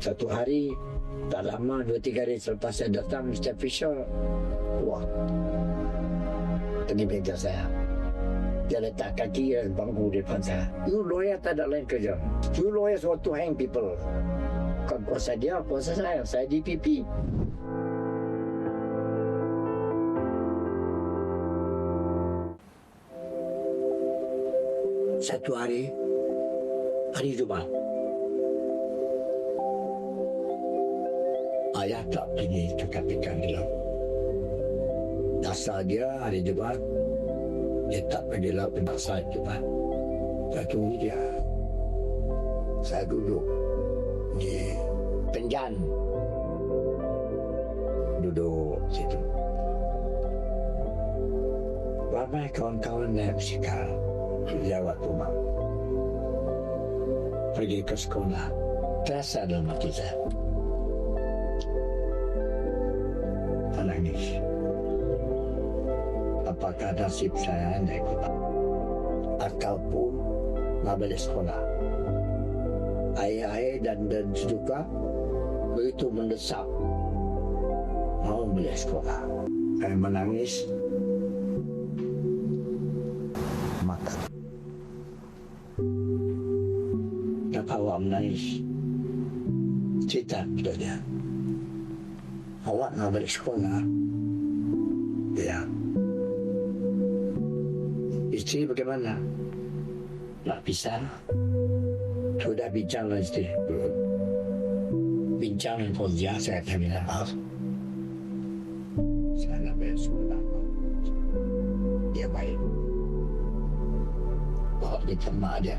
Satu hari, tak lama, 2-3 hari selepas saya datang, Mr. Fisher, wah, ini meja saya. Dia letak kaki dan bangku di depan saya. You lawyer tak ada lain kerja. You lawyers want to hang people. Bukan kuasa dia, kuasa saya DPP. Satu hari Jumat, ayah tak pergi ke KPK dia. Dasar dia hari Jumat, dia tak pergi lah penasar Jumat. Saya tunggu dia. Saya duduk di penjan, duduk situ. Ramai kawan-kawan yang bersikap lewat rumah, pergi ke sekolah. Terasa dalam hati saya, menangis. Apakah nasib saya naik ataupun nak balik sekolah? Ayah dan juga begitu mendesak mau balik sekolah. Saya menangis, maka awak menangis. Cerita kepada dia, awak nak balik sekolah? Ya. Isteri bagaimana? Nak pisah? Sudah bincang dengan isteri. Bincang dengan Fauzia, saya kata minta maaf. Saya nak balik sekolah. Dia baik. Bawa di tempat dia.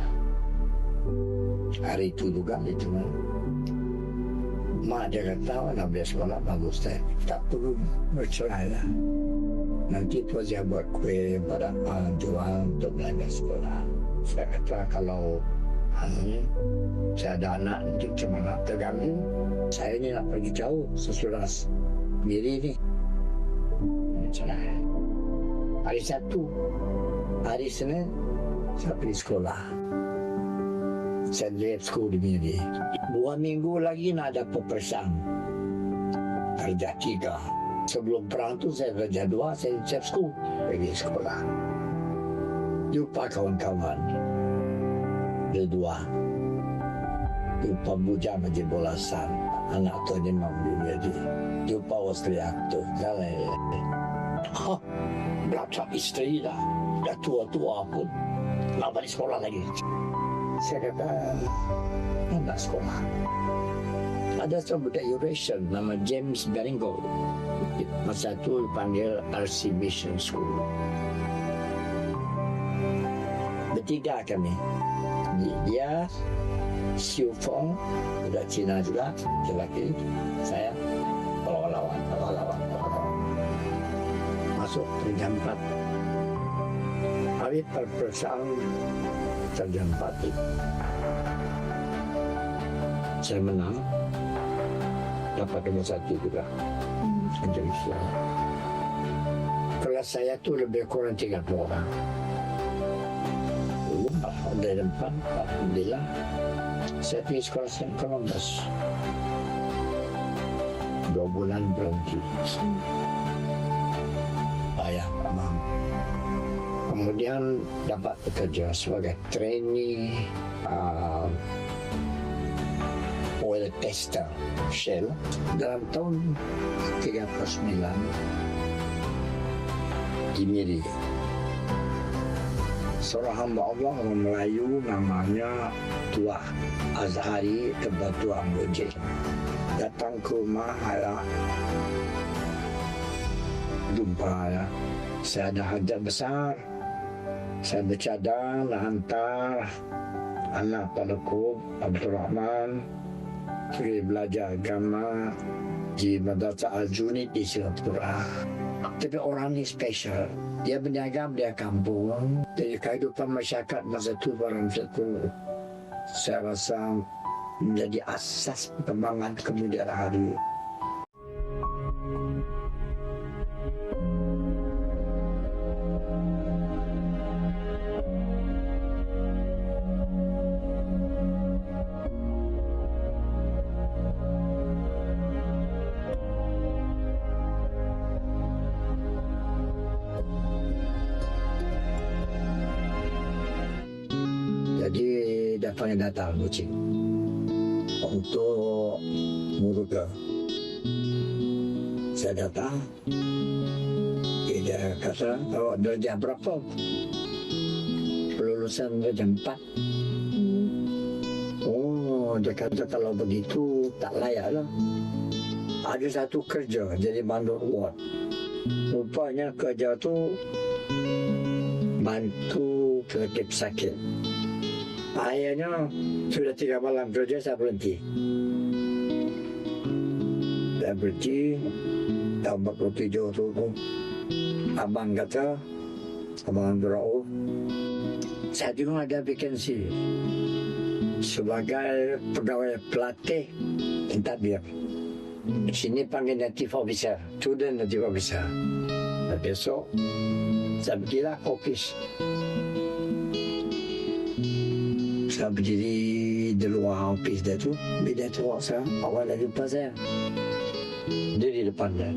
Hari itu juga itu mak dia kata nak balik sekolah bagus tak perlu bercerai lah. Nanti Fauzia buat kuih pada jual untuk belanja sekolah. Saya kata kalau saya ada anak nanti cuma nak terganggu. Saya ni nak pergi jauh sesudah Miri ni. Cerai. Hari Sabtu, hari Senin saya pergi sekolah. Saya lihat sekolah di Miri. 2 minggu lagi nak ada peperiksaan. Kerja 3. Sebelum perang tu saya kerja 2, saya siap sekolah. Pergi sekolah. Jumpa kawan-kawan. Berdua. Jumpa bujang majlis bolasan. Anak tu ni mampu jadi. Jumpa Australia tu. Belakang isteri dah. Dah tua-tua pun. Nak balik sekolah lagi. Saya kata, nak sekolah. Ada seorang budak Eurasian nama James Baringo. Masa itu dipanggil RC Mission School. Bertiga kami. Dia, Xiu Fong, budak Cina juga, lelaki. Saya, lawan-lawan. Masuk jam 4. Hari peperiksaan jam 4. Saya menang. Dapat nombor 1 juga. Jadi Islam. Kelas saya tu lebih kurang 30 orang. Dari depan, alhamdulillah. Saya pergi sekolah St. Columbus. 2 bulan berhenti. Ayah, mam. Kemudian dapat bekerja sebagai trainee oil tester Shell dalam tahun 39 di Miri. Seorang hamba Allah orang Melayu namanya Tuah Azhari Kebatua Amboje datang ke rumah saya. Jumpa ya. Saya ada hajat besar. Saya bercadang nak hantar anak padaku Abdul Rahman pergi belajar agama di Madrasah Al-Junid di Singapura. Tapi orang ni special. Dia berniaga di kampung. Jadi kehidupan masyarakat masa itu orang satu saya rasa menjadi asas perkembangan kemudian hari. saya panggil datang kucing untuk muruga. Saya datang, dia kata, oh darjah berapa? Lulusan darjah 4. Oh, dia kata kalau begitu tak layak lah. Ada satu kerja jadi mandor ward. Rupanya kerja tu bantu pelakip sakit. Akhirnya sudah 3 malam kerja, saya berhenti. Saya berhenti tahun 47 tu. Abang kata, abang Rauf, saya tengok ada vakansi sebagai pegawai pelatih intadbir. Sini panggil native officer, student native officer. Dan besok saya pergilah ke office. Saya berdiri di luar office dia tu. Bila tengok saya, awal lagi jumpa saya. Dia di depan dia,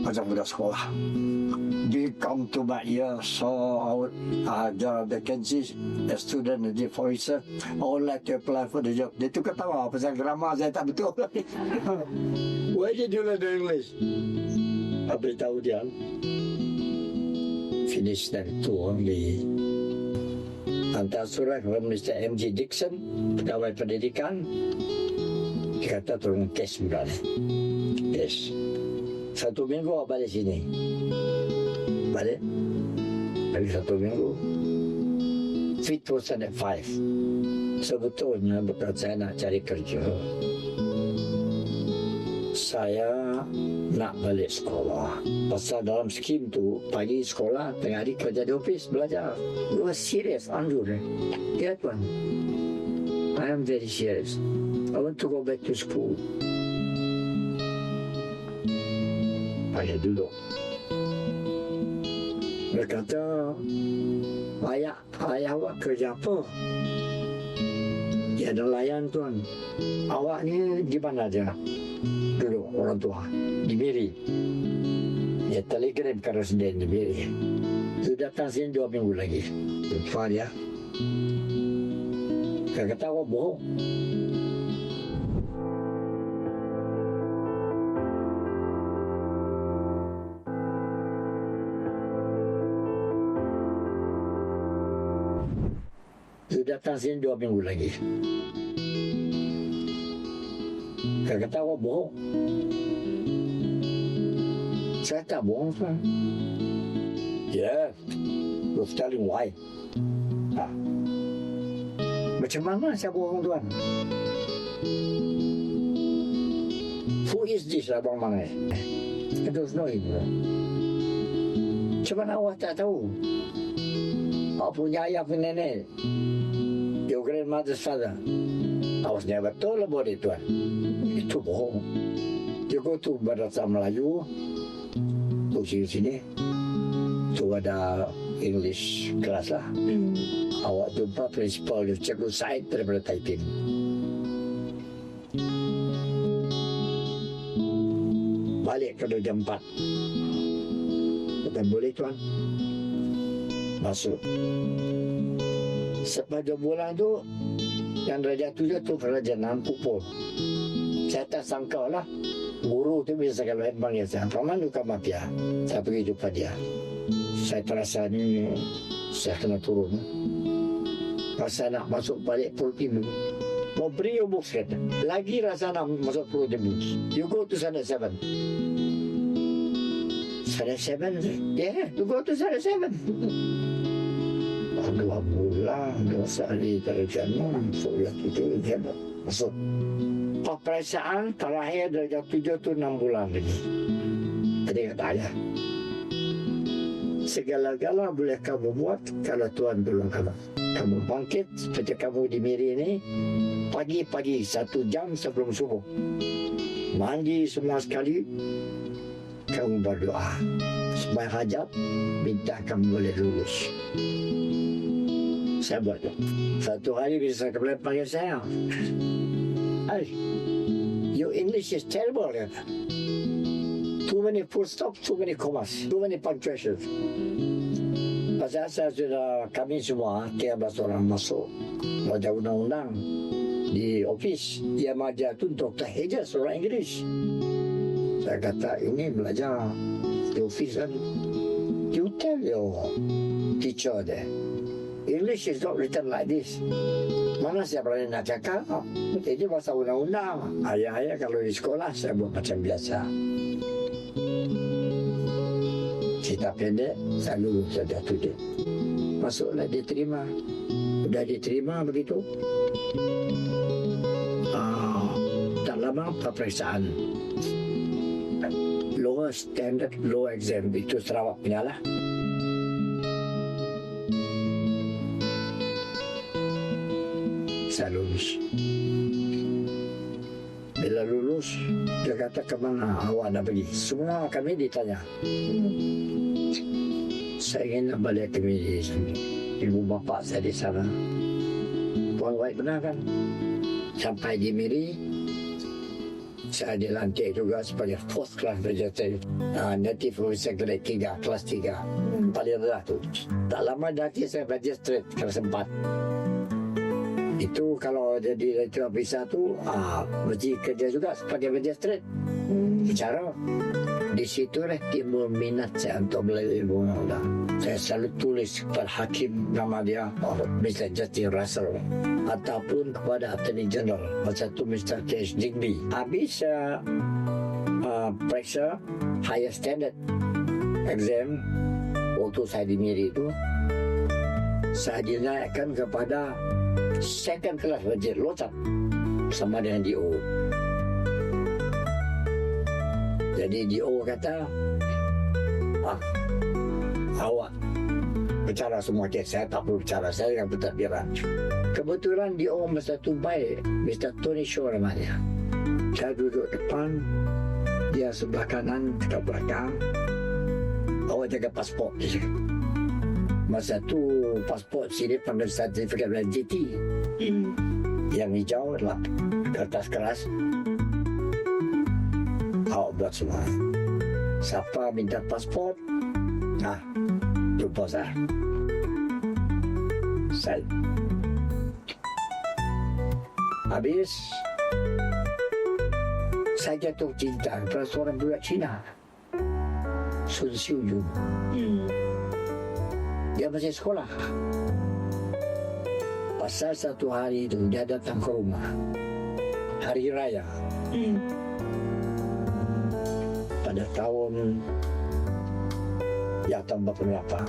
macam budak sekolah. Dia come to my ear, saw ada vacancies, a student native officer. I would like to apply for the job. Dia tu ketawa pasal grammar saya tak betul. Why did you learn English? I beritahu dia. Finish dari tu di hantar surat kepada Mr. M.G. Dixon, pegawai pendidikan. Dia kata tolong tes bulan. Tes. 1 minggu balik sini. Balik. Lagi 1 minggu. Fit was at 5. Sebetulnya bukan saya nak cari kerja. Saya nak balik sekolah. Pasal dalam skim tu, pagi sekolah, tengah hari kerja di office, belajar. It was serious, Andrew. Ya tuan. I am very serious. I want to go back to school. Saya duduk. Dia kata, ayah awak kerja apa? Dia nelayan tuan. Awak ni di mana aja? Dulu orang tua di Miri. Dia telegram ke residen di Miri. Sudah datang sini 2 minggu lagi. Jumpa dia. Dia kata awak bohong. Sudah datang sini 2 minggu lagi. Dia kata awak bohong. Saya tak bohong tuan. Yeah, you're telling why. Macam mana saya bohong tuan? Who is this abang mana? I don't know him. Macam mana awak tak tahu? Awak punya ayah punya nenek. Your grandmother's father. I was never told about it tuan. Itu bohong. You go to Bahasa Melayu, tu sini, tu ada English kelas lah. Awak jumpa principal, cikgu Said daripada Taiping. Balik ke jam 4. Kata boleh tuan. Masuk. Sepada bulan tu, yang Raja 7 tu Raja 6 pupul. Saya tak sangka lah. Guru tu bisa kalau panggil saya, Paman Luka Mafia. Saya pergi jumpa dia. Saya terasa ni, saya kena turun. Rasa nak masuk balik Pulau Timbul. Mau beri books kata. Lagi rasa nak masuk Pulau Timbul. You go to Standard 7. Standard 7? Yeah, you go to Standard 7. 2 bulan, 2 hari terjadi. Sebulan itu dia masuk. Peperiksaan terakhir darjah 7 tu 6 bulan lagi. Jadi kata ayah, segala-gala boleh kamu buat kalau Tuhan tolong kamu. Kamu bangkit seperti kamu di Miri ini pagi-pagi 1 jam sebelum subuh. Mandi semua sekali. Kamu berdoa. Sembahyang hajat, minta kamu boleh lulus. Saya buat tu. Satu hari bisa kembali panggil saya. Hey, your English is terrible. Too many full stops, too many commas, too many punctuations. Pasal saya sudah, kami semua 13 orang masuk baca undang-undang di ofis. Dia mengajar tu Dr. Hedges, orang Inggeris. Saya kata, ini belajar di ofis kan. You tell your teacher there, English is not written like this. Mana saya berani nak cakap? Ini bahasa undang-undang. Ayah-ayah kalau di sekolah saya buat macam biasa. Cerita pendek, saya lulus saja tu dia. Masuklah diterima. Sudah diterima begitu. Tak lama peperiksaan. Lower standard, low exam. Itu Sarawak punya lah. Saya lulus. Bila lulus, dia kata, kemana awak nak pergi? Semua kami ditanya. Saya ingin nak balik ke Miri. Ibu bapa saya di sana. Puan White benar kan? Sampai di Miri, saya dilantik juga sebagai 4th class magistrate. Native officer grade 3, kelas 3. Paling rendah tu. Tak lama nanti saya magistrate kelas 4. Itu kalau jadi native officer tu, mesti kerja juga sebagai magistrate. Bicara. Di situ timbul minat saya untuk belajar ilmu undang-undang. Saya selalu tulis kepada hakim, nama dia Mr. Justin Russell, ataupun kepada Attorney General, masa itu Mr. Case Digby. Habis periksa higher standard exam waktu saya di Miri itu, saya dinaikkan kepada second class wajib locap sama dengan DO. Jadi DO kata, awak bicara semua kes, saya tak perlu bicara, saya yang bertakbiran. Kebetulan DO masa tu baik, Mr. Tony Shaw namanya. Saya duduk depan, dia sebelah kanan, dekat belakang. Awak jaga pasport. Masa tu pasport sini panggil sertifikat GT. Yang hijau adalah kertas keras. Awak buat semua. Siapa minta pasport, jumpa saya. Habis saya jatuh cinta kepada seorang budak Cina, Sun Xiu Yun. Dia masih sekolah. Pasal satu hari itu dia datang ke rumah, hari raya. Pada tahun yang tambah berapa,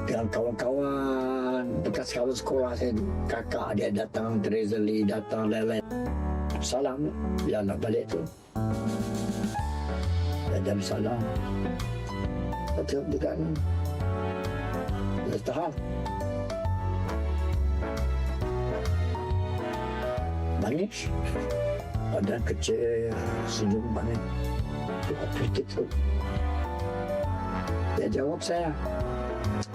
dengan kawan-kawan bekas kawan sekolah saya, kakak dia datang, Teresa Lee datang, lain-lain. Salam, dia nak balik tu. Dia jam salam. Betul dekat ni. Dia tahan. Manis. Badan kecil, senyum manis. Itu. Dia jawab saya,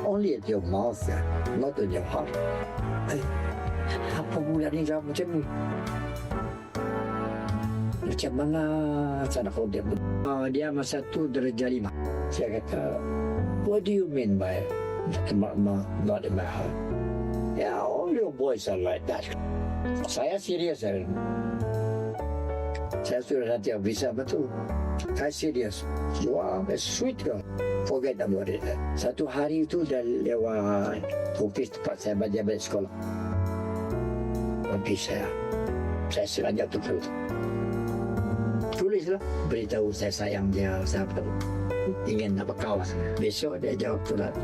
only at your mouth, not in your heart. Apa bulan ni jawab macam ni? Macam mana saya nak kau dia? Dia masa tu darjah 5. Saya kata, what do you mean by not in my heart? Yeah, all your boys are like that. Saya serius. Saya sudah nanti bisa betul. Saya serius. You are a sweet girl. Forget about it. Satu hari itu dah lewat ofis tempat saya belajar sekolah. Ofis saya. Saya sengaja tulislah. Beritahu saya sayang dia. Saya ingin nak berkawan. Besok dia jawab tulis.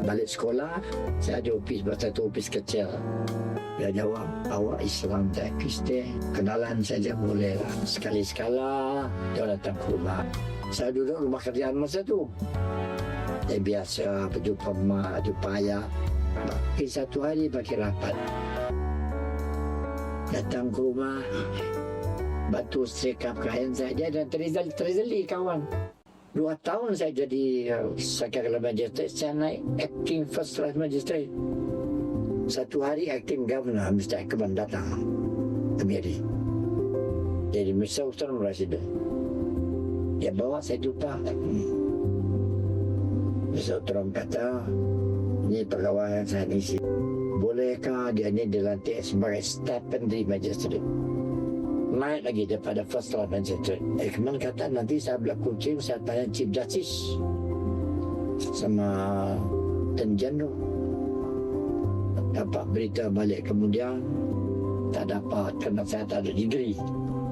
Balik sekolah, saya ada ofis, satu ofis kecil. Dia jawab, awak Islam tak Kristian, kenalan saja boleh lah. Sekali-sekala dia datang ke rumah. Saya duduk rumah kerjaan masa tu. Dia biasa berjumpa mak, jumpa ayah. Tapi satu hari bagi rapat. Datang ke rumah, batu serikap kain saya. Dia dan Teresa Lee kawan. 2 tahun saya jadi second magistrate. Saya naik acting first class magistrate. Satu hari acting governor Mr. Ekman datang ke Miri. Jadi Mr. Usman Resident. Dia bawa saya jumpa. Mr. Usman kata, Ini pegawai saya isi. Bolehkah dia ni dilantik sebagai secondary magistrate? Naik lagi daripada first class magistrate. Kemen kata nanti saya belah kucing, saya tanya Chief Justice sama Attorney General. Dapat berita balik kemudian tak dapat kerana saya tak ada degree.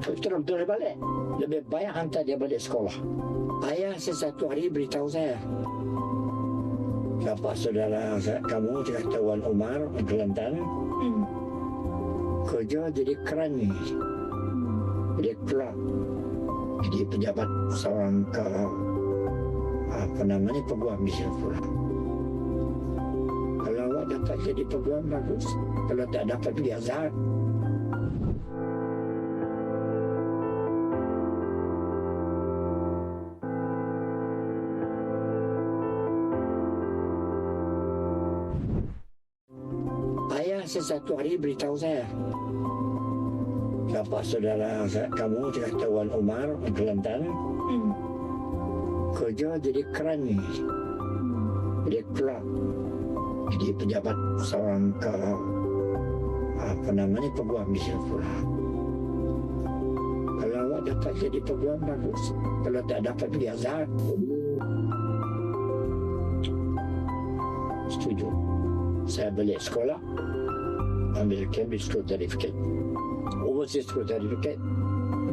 Terus dia balik. Lebih baik hantar dia balik sekolah. Ayah satu hari beritahu saya, dapat saudara kamu cakap Wan Umar Kelantan kerja jadi keran, jadi clerk, jadi pejabat seorang peguam di Singapura. Kalau awak dapat jadi peguam bagus, kalau tak dapat pergi Azhar. Satu hari beritahu saya, dapat saudara kamu cakap Wan Umar Kelantan kerja jadi keran, jadi clerk, jadi pejabat seorang peguam di Singapura. Kalau awak dapat jadi peguam bagus, kalau tak dapat pergi Azhar. Setuju. Saya balik sekolah, ambil Cambridge School Certificate, Overseas School Certificate,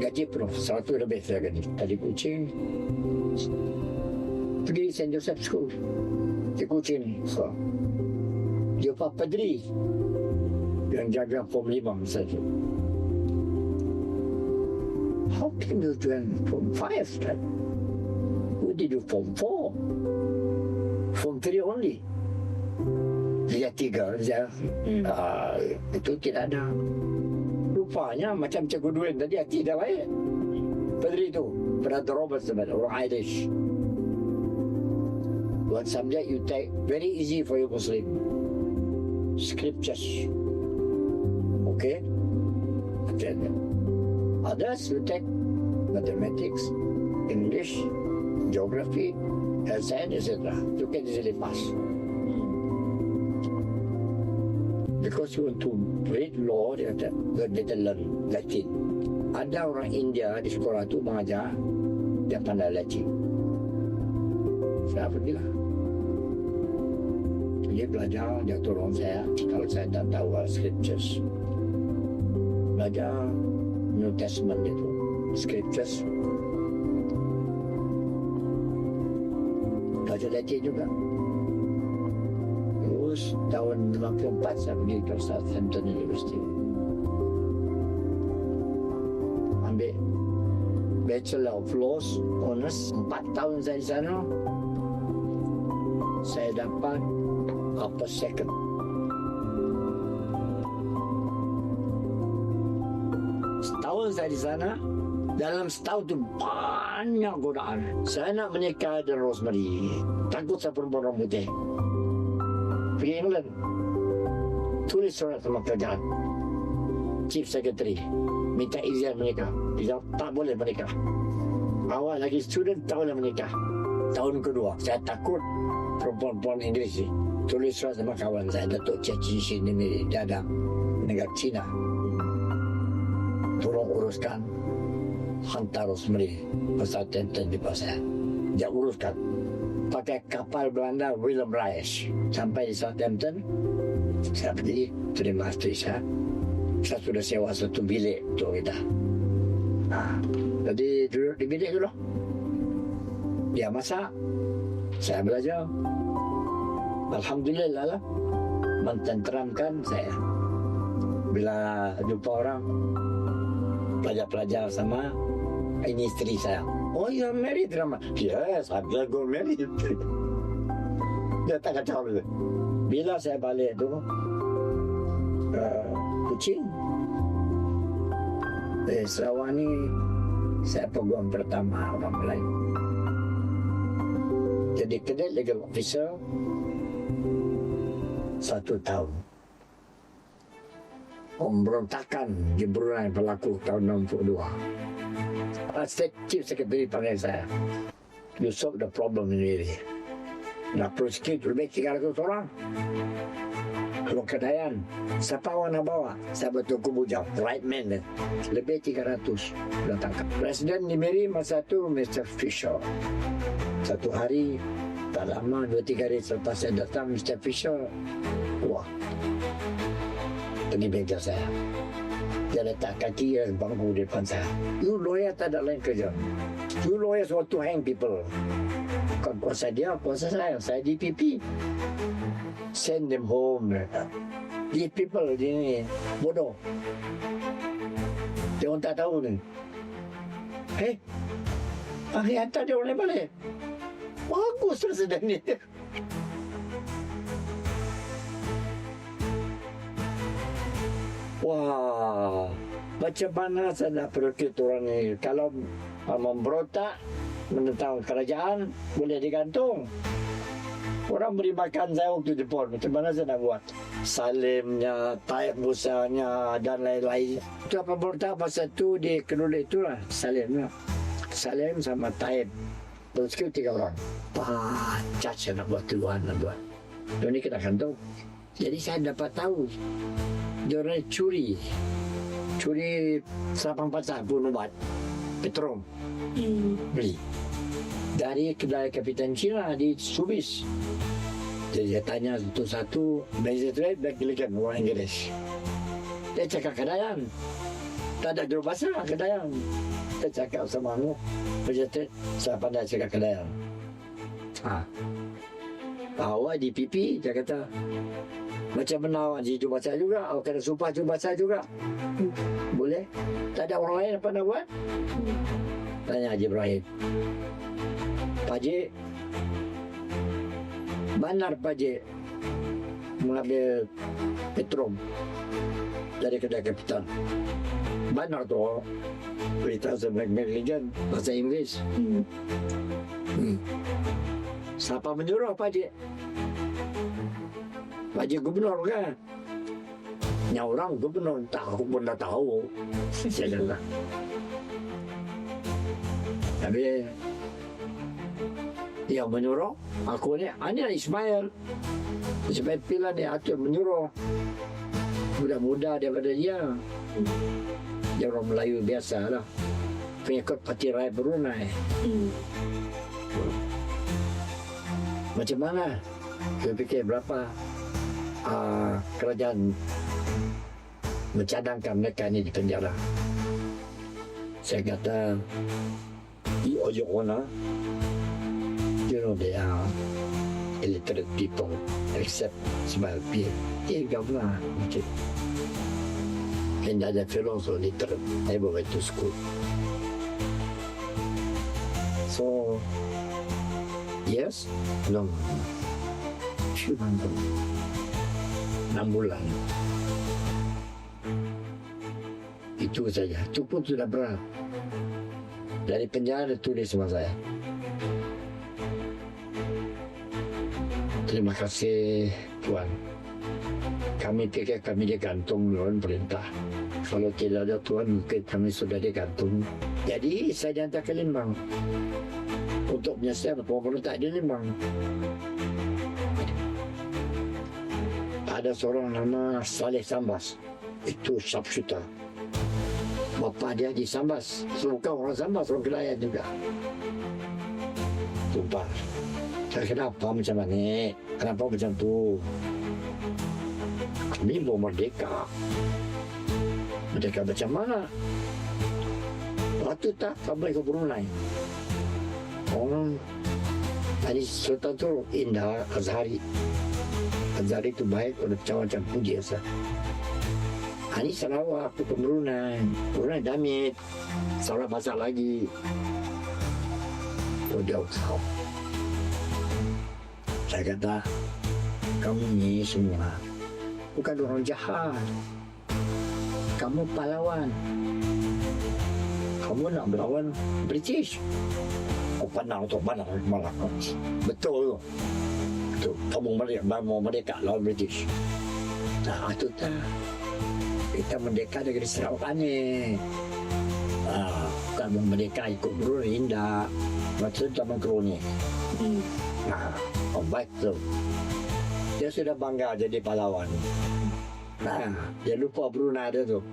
gaji penuh, 100 lebih saya gaji. Tadi Kuching, pergi St. Joseph School di Kuching. So, jumpa padri yang jaga Form 5 saja. How can you join Form 5? Right? Who did you Form 4? Form 3 only. Dia 3 saja. Itu tidak ada. Rupanya macam Cikgu Duin tadi hati dah baik. Padri itu Brother Robert sebenarnya orang Irish. One subject you take very easy for you Muslim, scriptures. Okay. Then others you take mathematics, English, geography, health science, etc. You can easily pass. Because you want to read law, dia kata, you better learn Latin. Ada orang India di sekolah tu mengajar, dia pandai Latin. Saya pergilah. Dia belajar, dia tolong saya. Kalau saya tak tahu scriptures, belajar New Testament itu, scriptures. Belajar Latin juga. Tahun 54 saya pergi ke Southampton University, ambil Bachelor of Laws Honors. 4 tahun saya di sana, saya dapat upper second. Setahun saya di sana, dalam setahun itu banyak godaan. Saya nak menikah dengan Rosemary, takut saya perempuan orang putih. Pergi England, tulis surat sama kerajaan, Chief Secretary, minta izin menikah. Dia tak boleh menikah. Awak lagi student, tak boleh menikah. Tahun kedua, saya takut perempuan-perempuan Inggeris ni. Tulis surat sama kawan saya, Datuk Cici sini, dia ada negara Cina. Tolong uruskan, hantar Rosemary ke Southampton di pasal. Dia uruskan. Pakai kapal Belanda Willem Reis sampai di Southampton. Saya pergi terima isteri saya. Saya sudah sewa satu bilik untuk kita. Jadi duduk di bilik dulu. Dia masak, saya belajar. Alhamdulillah lah, mententeramkan saya. Bila jumpa orang pelajar-pelajar sama, ini isteri saya. Oh, you're married, Rama? Yes, I'm going to marry you. Dia tak kacau itu. Bila saya balik tu, Kuching, Sarawak ni, saya peguam pertama orang Melayu. Jadi cadet legal officer 1 tahun. Pemberontakan di Brunei berlaku tahun 62. Chief Secretary panggil saya, you solve the problem in really. Nak prosecute lebih 300 orang. Kalau Kedayan, siapa awak nak bawa? Saya betul kubujang, right man dan lebih 300 dah tangkap. Presiden Nimeri masa tu Mr. Fisher. Satu hari, tak lama 2-3 hari selepas saya datang Mr. Fisher, wah, pergi bengkel saya. Dia letak kaki dan bangku di depan saya. You lawyer tak ada lain kerja. You lawyers want to hang people. Bukan kuasa dia, kuasa saya. Saya DPP. Send them home. These people ini bodoh. Dia orang tak tahu ni. Hantar dia orang balik. Bagus presiden ni. Wah, macam mana saya nak pergi orang ni? Kalau memberontak menentang kerajaan, boleh digantung. Orang beri makan saya waktu Jepun. Macam mana saya nak buat? Salimnya, Taib Musanya dan lain-lain. Itu apa berontak pasal tu di kedua itulah Salimnya. Salim sama Taib. Terus 3 orang. Pacak saya nak buat keluhan nak buat. Dan ini kena gantung. Jadi saya dapat tahu. Dia orang curi 840 ubat petrol beli dari kedai Kapitan Cina di Subis. Jadi dia tanya satu-satu, magistrate berkeliling orang Inggeris. Dia cakap Kedayan, tak ada juru bahasa Kedayan. Dia cakap sama aku, magistrate, saya pandai cakap Kedayan. Awak di PP, dia kata, macam mana awak jadi juru bahasa juga? Awak kena sumpah juru bahasa juga. Boleh? Tak ada orang lain apa nak buat? Tanya Haji Ibrahim. Pak Haji, benar Pak Haji mengambil petrol dari kedai Kapitan. Benar tu. Berita sebaik-baik bahasa Inggeris. Siapa menyuruh Pak Haji? Pak Haji Gubernur kan? Nya orang Gubernur tahu pun dah tahu. Saya kata. Tapi yang menyuruh aku ni, ini Ismail. Ismail Pila ni atur menyuruh. Muda-muda daripada dia. Dia orang Melayu biasa lah. Pengikut Parti Rakyat Brunei. Macam mana? Saya fikir berapa kerajaan mencadangkan mereka ini di penjara. Saya kata, di Ojo Ona, you know they are illiterate people, except Ismail Pir. Governor, okay. And other fellows are literate, never went to school. So, yes, long. 6 bulan. Itu saja. Itu pun sudah berat. Dari penjara tulis sama saya. Terima kasih Tuan. Kami fikir kami digantung lawan perintah. Kalau tidak ada Tuan, mungkin kami sudah digantung. Jadi saya dihantar ke Limbang untuk menyiasat pemerintah di Limbang. Ada seorang nama Saleh Sambas. Itu sharpshooter. Bapa dia di Sambas. Bukan orang Sambas, orang Kedayan juga. Tumpah. Saya kenapa macam ni? Kenapa macam tu? Kami mau merdeka. Merdeka macam mana? Waktu tak sampai ke Brunei. Orang tadi Sultan tu Indah Azhari. Azhari itu baik, ada macam-macam puji asa. Ini Sarawak, aku ke Brunei. Brunei damit. Sarawak basah lagi. Oh, dia tahu. Saya kata, kamu ni semua bukan orang jahat. Kamu pahlawan. Kamu nak melawan British. Oh, pandang tu, pandang malah. Betul tu. Betul. Kamu mau merdeka lawan British. Nah, itu tak. Kita merdeka dari Sarawak ni. Kamu merdeka ikut Brunei, indah. Macam zaman koloni. Nah, Oh, baik tuh. Dia sudah bangga jadi pahlawan. Nah, dia lupa Brunei dia tuh.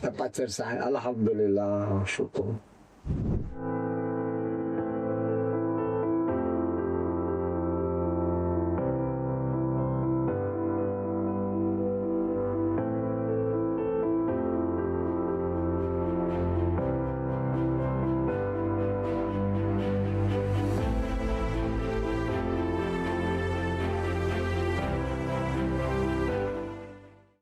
Dapat selesai. Alhamdulillah, syukur.